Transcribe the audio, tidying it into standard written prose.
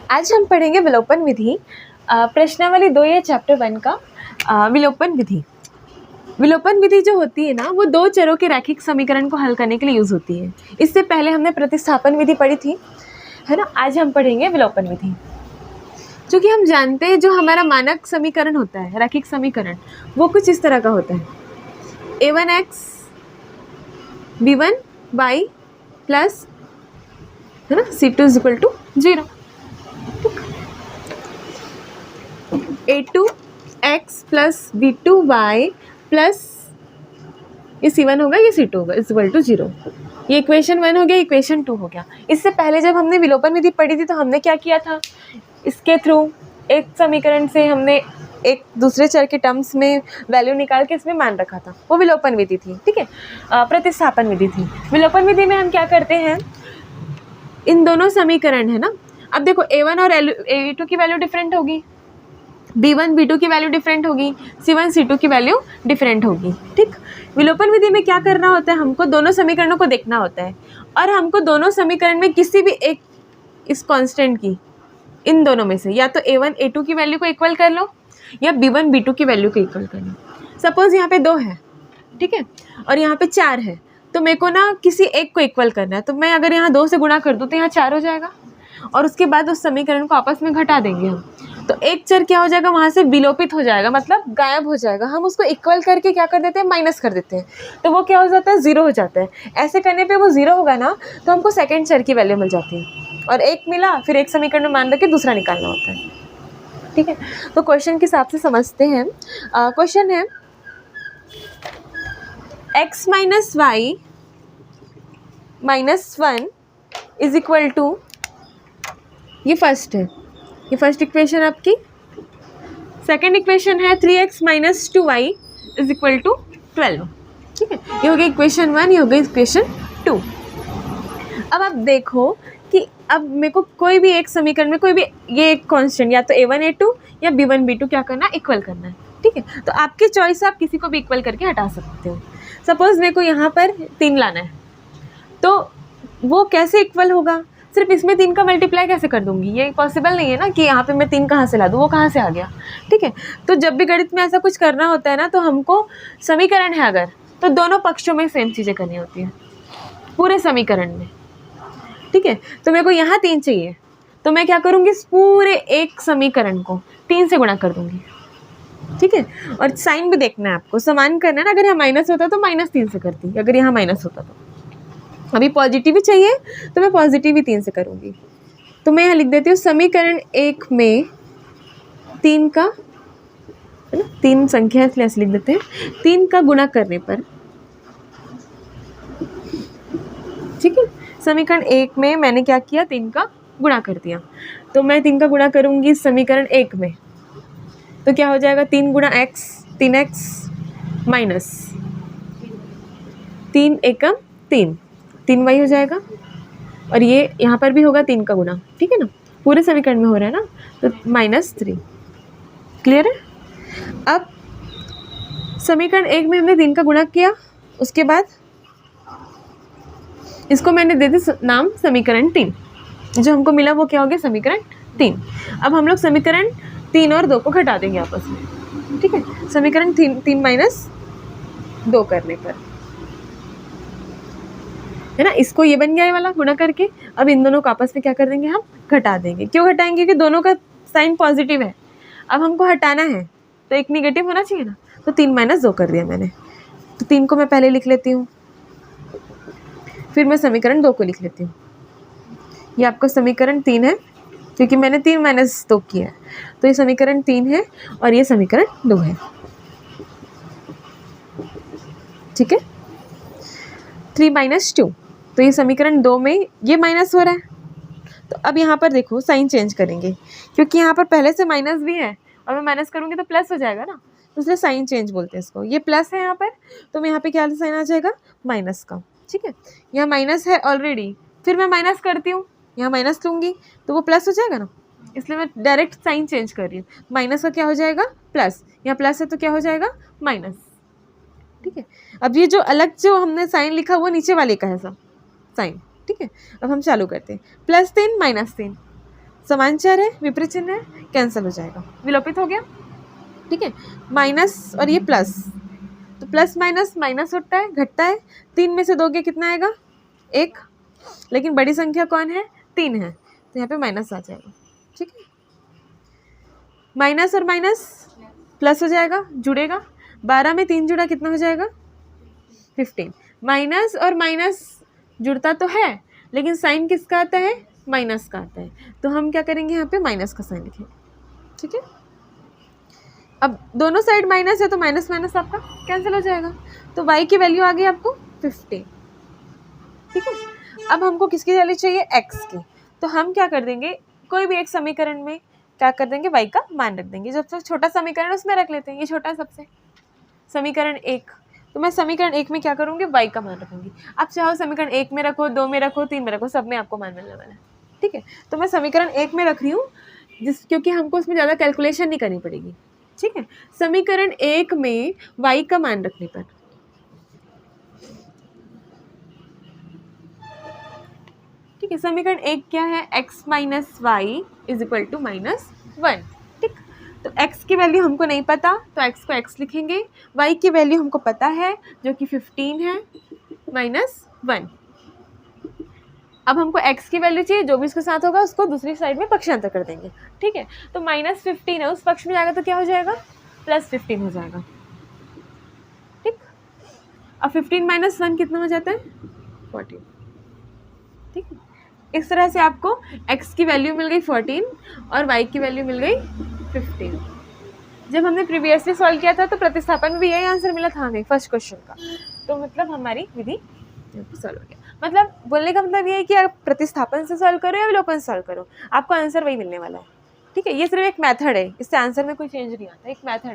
आज हम पढ़ेंगे विलोपन विधि। प्रश्नावली 2 या चैप्टर 1 का विलोपन विधि। विलोपन विधि जो होती है ना, वो दो चरों के रैखिक समीकरण को हल करने के लिए यूज़ होती है। इससे पहले हमने प्रतिस्थापन विधि पढ़ी थी, है ना। आज हम पढ़ेंगे विलोपन विधि। क्योंकि हम जानते हैं जो हमारा मानक समीकरण होता है, रैखिक समीकरण, वो कुछ इस तरह का होता है। a1x b1y प्लस, है ना, c2 is equal to 0। a2x plus b2y plus ये c1 होगा, ये c2 होगा, इज इक्वल टू 0। ये इक्वेशन 1 हो गया, इक्वेशन 2 हो गया। इससे पहले जब हमने विलोपन विधि पढ़ी थी तो हमने क्या किया था, इसके थ्रू एक समीकरण से हमने एक दूसरे चर के टर्म्स में वैल्यू निकाल के इसमें मान रखा था, वो विलोपन विधि थी, ठीक है। प्रतिस्थापन विधि थी। विलोपन विधि में हम क्या करते हैं, इन दोनों समीकरण है ना, अब देखो a1 और a2 की वैल्यू डिफरेंट होगी, b1 b2 की वैल्यू डिफरेंट होगी, c1 c2 की वैल्यू डिफरेंट होगी, ठीक। विलोपन विधि में क्या करना होता है, हमको दोनों समीकरणों को देखना होता है और हमको दोनों समीकरण में किसी भी एक इस कांस्टेंट की, इन दोनों में से या तो a1 a2 की वैल्यू को इक्वल कर लो या b1 b2 की वैल्यू को इक्वल कर लो। सपोज यहाँ पे 2 है, ठीक है, और यहाँ पे 4 है, तो मेरे को ना किसी एक को इक्वल करना है। तो मैं अगर यहाँ 2 से गुणा कर दूँ तो यहाँ 4 हो जाएगा और उसके बाद उस समीकरण को आपस में घटा देंगे हम, तो एक चर क्या हो जाएगा, वहाँ से विलोपित हो जाएगा, मतलब गायब हो जाएगा। हम उसको इक्वल करके क्या कर देते हैं, माइनस कर देते हैं, तो वो क्या हो जाता है, 0 हो जाता है। ऐसे करने पे वो 0 होगा ना, तो हमको सेकंड चर की वैल्यू मिल जाती है और एक मिला, फिर एक समीकरण में मान रख के दूसरा निकालना होता है, ठीक है। तो क्वेश्चन के हिसाब से समझते हैं। क्वेश्चन है x minus y minus 1 is equal to, ये फर्स्ट है, ये फर्स्ट इक्वेशन आपकी। सेकेंड इक्वेशन है 3x minus 2y is equal to 12, ठीक है। ये हो गई इक्वेशन 1, ये हो गई इक्वेशन 2। अब आप देखो कि अब मेरे को कोई भी एक समीकरण में कोई भी ये एक कांस्टेंट, या तो a1 a2 या b1 b2 क्या करना है, इक्वल करना है, ठीक है। तो आपकी चॉइस, आप किसी को भी इक्वल करके हटा सकते हो। सपोज मेरे को यहाँ पर 3 लाना है, तो वो कैसे इक्वल होगा, सिर्फ इसमें 3 का मल्टीप्लाई कैसे कर दूंगी, ये पॉसिबल नहीं है ना कि यहाँ पे मैं 3 कहाँ से ला दूँ, वो कहाँ से आ गया, ठीक है। तो जब भी गणित में ऐसा कुछ करना होता है ना, तो हमको समीकरण है अगर, तो दोनों पक्षों में सेम चीज़ें करनी होती है, पूरे समीकरण में, ठीक है। तो मेरे को यहाँ 3 चाहिए, तो मैं क्या करूँगी, इस पूरे एक समीकरण को 3 से गुणा कर दूँगी, ठीक है। और साइन भी देखना है आपको, समान करना है ना। अगर यहाँ माइनस होता तो -3 से करती, अगर यहाँ माइनस होता तो। अभी पॉजिटिव ही चाहिए तो मैं पॉजिटिव ही 3 से करूँगी। तो मैं यहाँ लिख देती हूँ समीकरण 1 में 3 का, है ना, 3 संख्या इसलिए ऐसे लिख देते हैं, 3 का गुणा करने पर, ठीक है। समीकरण 1 में मैंने क्या किया, 3 का गुणा कर दिया, तो मैं 3 का गुणा करूँगी समीकरण 1 में, तो क्या हो जाएगा, 3 गुणा x 3x माइनस 3 एकम 3 3y हो जाएगा, और ये यहाँ पर भी होगा 3 का गुणा, ठीक है ना, पूरे समीकरण में हो रहा है ना, तो -3। क्लियर है। अब समीकरण 1 में हमने 3 का गुणा किया, उसके बाद इसको मैंने दे दी नाम समीकरण 3, जो हमको मिला वो क्या हो गया, समीकरण 3। अब हम लोग समीकरण 3 और 2 को घटा देंगे आपस में, ठीक है। समीकरण 3 माइनस 2 करने पर, है ना, इसको ये बन गया ये वाला गुणा करके। अब इन दोनों को आपस में क्या कर देंगे, हम घटा देंगे। क्यों घटाएंगे, क्योंकि दोनों का साइन पॉजिटिव है। अब हमको हटाना है तो एक निगेटिव होना चाहिए ना, तो 3 माइनस 2 कर दिया मैंने। तो 3 को मैं पहले लिख लेती हूँ, फिर मैं समीकरण 2 को लिख लेती हूँ। ये आपका समीकरण 3 है, क्योंकि मैंने 3 माइनस 2 किया है, तो ये समीकरण 3 है और ये समीकरण 2 है, ठीक है। 3 माइनस 2, तो ये समीकरण 2 में ये माइनस हो रहा है। तो अब यहाँ पर देखो साइन चेंज करेंगे, क्योंकि यहाँ पर पहले से माइनस भी है और मैं माइनस करूँगी तो प्लस हो जाएगा ना, तो इसलिए साइन चेंज बोलते हैं इसको। ये प्लस है यहाँ पर, तो मैं यहाँ पे क्या साइन आ जाएगा, माइनस का, ठीक है। यहाँ माइनस है ऑलरेडी, फिर मैं माइनस करती हूँ, यहाँ माइनस लूँगी तो वो प्लस हो जाएगा ना, इसलिए मैं डायरेक्ट साइन चेंज कर रही हूँ। माइनस का क्या हो जाएगा, प्लस, यहाँ प्लस है तो क्या हो जाएगा, माइनस, ठीक है। अब ये जो अलग जो हमने साइन लिखा वो नीचे वाले का है सब साइन, ठीक है। अब हम चालू करते हैं, +3 -3 समान चर है, विपरीत चिन्ह है, कैंसिल हो जाएगा, विलोपित हो गया। ठीक है, माइनस और ये प्लस, तो प्लस माइनस माइनस होता है, घटता है, 3 में से दोगे कितना आएगा 1, लेकिन बड़ी संख्या कौन है 3 है, तो यहाँ पे माइनस आ जाएगा। ठीक है, माइनस और माइनस प्लस हो जाएगा, जुड़ेगा, 12 में 3 जुड़ा कितना हो जाएगा 15। माइनस और माइनस जुड़ता तो है, लेकिन साइन किसका आता है माइनस का आता है, तो हम क्या करेंगे यहाँ पे माइनस का साइन लिखेंगे। ठीक है, अब दोनों साइड माइनस है तो माइनस माइनस आपका कैंसिल हो जाएगा, तो y की वैल्यू आ गई आपको 15। ठीक है, अब हमको किसकी वैल्यू चाहिए x की, तो हम क्या कर देंगे कोई भी एक समीकरण में क्या कर देंगे y का मान रख देंगे, जब तक छोटा समीकरण उसमें रख लेते हैं, ये छोटा सबसे समीकरण 1, तो मैं समीकरण 1 में क्या करूँगी y का मान रखूँगी। आप चाहो समीकरण 1 में रखो, 2 में रखो, 3 में रखो, सब में आपको मान मिलने वाला है। ठीक है, तो मैं समीकरण 1 में रख रही हूँ क्योंकि हमको उसमें ज़्यादा कैलकुलेशन नहीं करनी पड़ेगी। ठीक है, समीकरण 1 में y का मान रखने पर ठीक है, समीकरण 1 क्या है x minus y is equal to -1। ठीक, तो x की वैल्यू हमको नहीं पता तो x को x लिखेंगे, y की वैल्यू हमको पता है जो कि 15 है -1। अब हमको x की वैल्यू चाहिए, जो भी इसके साथ होगा उसको दूसरी साइड में पक्षांतर कर देंगे। ठीक है, तो -15 है, उस पक्ष में जाएगा तो क्या हो जाएगा +15 हो जाएगा। ठीक, अब 15 - 1 कितना हो जाता है 14। ठीक है, इस तरह से आपको x की वैल्यू मिल गई 14 और y की वैल्यू मिल गई 15। जब हमने प्रीवियसली सॉल्व किया था तो प्रतिस्थापन में भी यही आंसर मिला था हमें फर्स्ट क्वेश्चन का, तो मतलब हमारी विधि सॉल्व हो गया। मतलब बोलने का मतलब ये है कि आप प्रतिस्थापन से सॉल्व करो या विलोपन से सॉल्व करो, आपको आंसर वही मिलने वाला है। ठीक है, ये सिर्फ एक मेथड है, इससे आंसर में कोई चेंज नहीं आता, एक मेथड।